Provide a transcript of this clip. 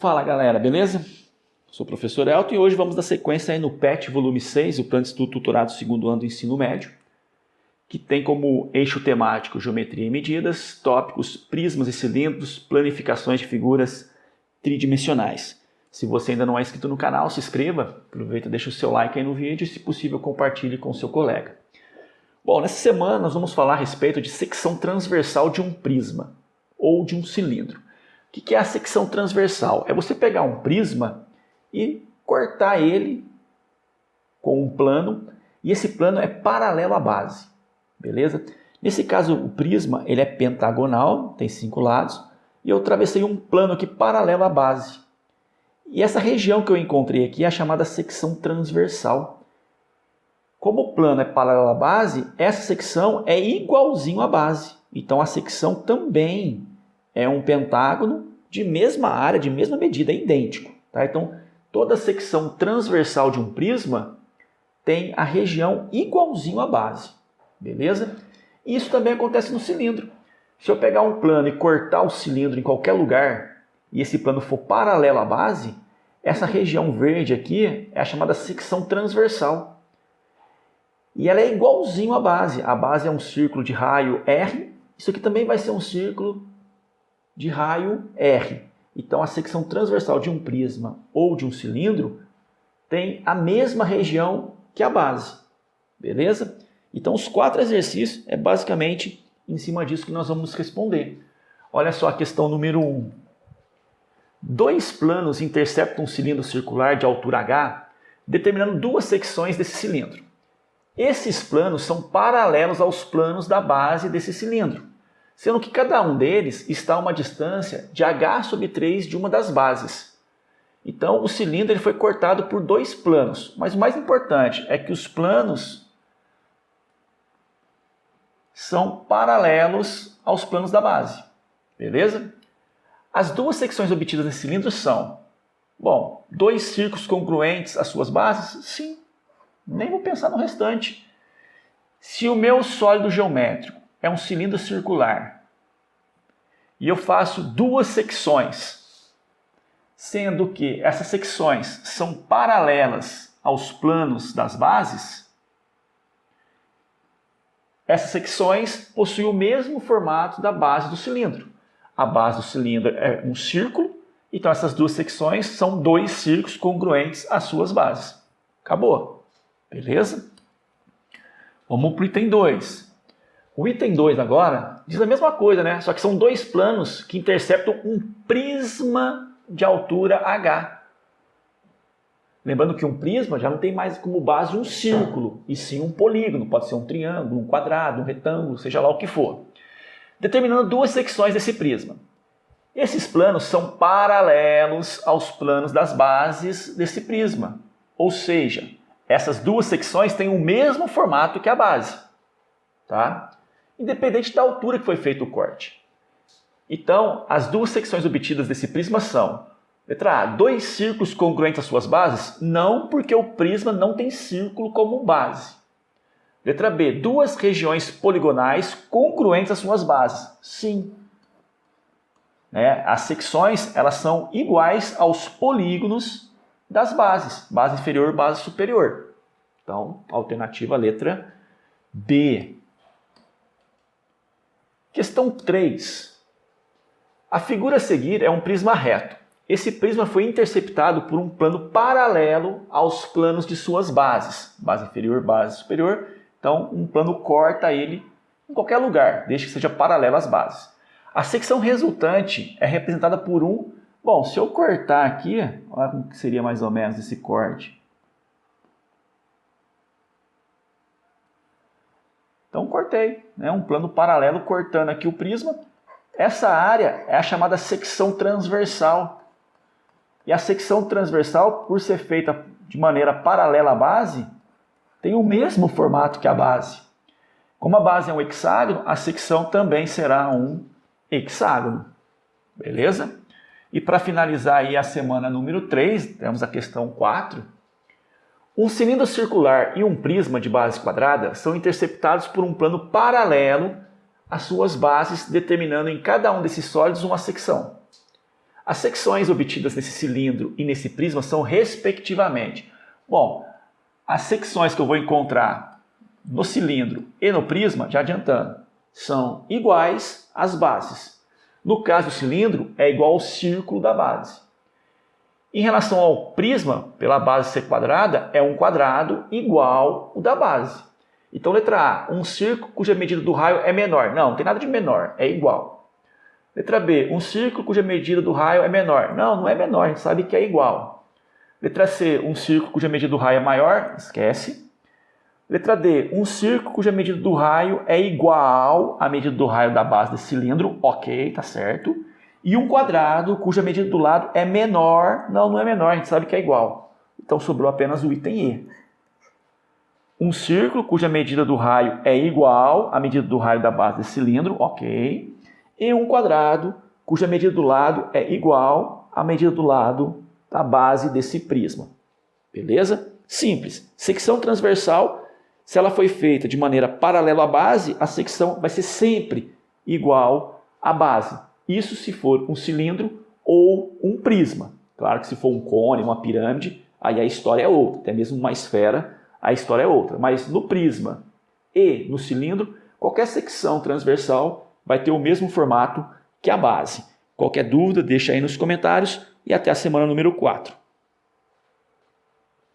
Fala galera, beleza? Sou o professor Elton e hoje vamos dar sequência aí no PET volume 6, o Plano de Estudo Tutorado do segundo ano do ensino médio, que tem como eixo temático geometria e medidas, tópicos, prismas e cilindros, planificações de figuras tridimensionais. Se você ainda não é inscrito no canal, se inscreva, aproveita e deixa o seu like aí no vídeo e, se possível, compartilhe com o seu colega. Bom, nessa semana nós vamos falar a respeito de secção transversal de um prisma ou de um cilindro. O que é a secção transversal? É você pegar um prisma e cortar ele com um plano, e esse plano é paralelo à base, beleza? Nesse caso, o prisma ele é pentagonal, tem 5 lados, e eu travessei um plano aqui paralelo à base. E essa região que eu encontrei aqui é a chamada secção transversal. Como o plano é paralelo à base, essa secção é igualzinho à base. Então a secção também é um pentágono de mesma área, de mesma medida, é idêntico. Tá? Então toda secção transversal de um prisma tem a região igualzinho à base. Beleza? Isso também acontece no cilindro. Se eu pegar um plano e cortar o cilindro em qualquer lugar, e esse plano for paralelo à base, essa região verde aqui é a chamada secção transversal. E ela é igualzinho à base. A base é um círculo de raio R. Isso aqui também vai ser um círculo de raio R. Então a secção transversal de um prisma ou de um cilindro tem a mesma região que a base. Beleza? Então os 4 exercícios é basicamente em cima disso que nós vamos responder. Olha só a questão número 1. 2 planos interceptam um cilindro circular de altura h, determinando 2 secções desse cilindro. Esses planos são paralelos aos planos da base desse cilindro, sendo que cada um deles está a uma distância de h/3 de uma das bases. Então o cilindro ele foi cortado por 2 planos, mas o mais importante é que os planos são paralelos aos planos da base. Beleza? As 2 secções obtidas nesse cilindro são, bom, 2 círculos congruentes às suas bases? Sim. Nem vou pensar no restante. Se o meu sólido geométrico é um cilindro circular e eu faço 2 secções, sendo que essas secções são paralelas aos planos das bases, essas secções possuem o mesmo formato da base do cilindro. A base do cilindro é um círculo, então essas 2 secções são 2 círculos congruentes às suas bases. Acabou. Beleza? Vamos para o item 2. O item 2 agora diz a mesma coisa, né? Só que são 2 planos que interceptam um prisma de altura h. Lembrando que um prisma já não tem mais como base um círculo, e sim um polígono. Pode ser um triângulo, um quadrado, um retângulo, seja lá o que for. Determinando 2 secções desse prisma. Esses planos são paralelos aos planos das bases desse prisma. Ou seja, essas 2 secções têm o mesmo formato que a base. Tá? Independente da altura que foi feito o corte. Então, as 2 secções obtidas desse prisma são: letra A, 2 círculos congruentes às suas bases? Não, porque o prisma não tem círculo como base. Letra B, 2 regiões poligonais congruentes às suas bases? Sim. As secções elas são iguais aos polígonos das bases. Base inferior, base superior. Então, alternativa letra B. Questão 3. A figura a seguir é um prisma reto. Esse prisma foi interceptado por um plano paralelo aos planos de suas bases. Base inferior, base superior. Então, um plano corta ele em qualquer lugar, desde que seja paralelo às bases. A secção resultante é representada por um... Bom, se eu cortar aqui, olha como que seria mais ou menos esse corte. Então, cortei, né? Um plano paralelo cortando aqui o prisma. Essa área é a chamada secção transversal. E a secção transversal, por ser feita de maneira paralela à base, tem o mesmo formato que a base. Como a base é um hexágono, a secção também será um hexágono. Beleza? E para finalizar aí a semana número 3, temos a questão 4. Um cilindro circular e um prisma de base quadrada são interceptados por um plano paralelo às suas bases, determinando em cada um desses sólidos uma secção. As secções obtidas nesse cilindro e nesse prisma são respectivamente. Bom, as secções que eu vou encontrar no cilindro e no prisma, já adiantando, são iguais às bases. No caso do cilindro, é igual ao círculo da base. Em relação ao prisma, pela base ser quadrada, é um quadrado igual ao da base. Então, letra A, um círculo cuja medida do raio é menor. Não tem nada de menor, é igual. Letra B, um círculo cuja medida do raio é menor. Não é menor, a gente sabe que é igual. Letra C, um círculo cuja medida do raio é maior. Esquece. Letra D, um círculo cuja medida do raio é igual à medida do raio da base desse cilindro. Ok, tá certo. E um quadrado cuja medida do lado é menor. Não é menor, a gente sabe que é igual. Então sobrou apenas o item E. Um círculo cuja medida do raio é igual à medida do raio da base desse cilindro. Ok. E um quadrado cuja medida do lado é igual à medida do lado da base desse prisma. Beleza? Simples. Secção transversal, se ela foi feita de maneira paralela à base, a secção vai ser sempre igual à base. Isso se for um cilindro ou um prisma. Claro que se for um cone, uma pirâmide, aí a história é outra. Até mesmo uma esfera, a história é outra. Mas no prisma e no cilindro, qualquer secção transversal vai ter o mesmo formato que a base. Qualquer dúvida, deixa aí nos comentários e até a semana número 4.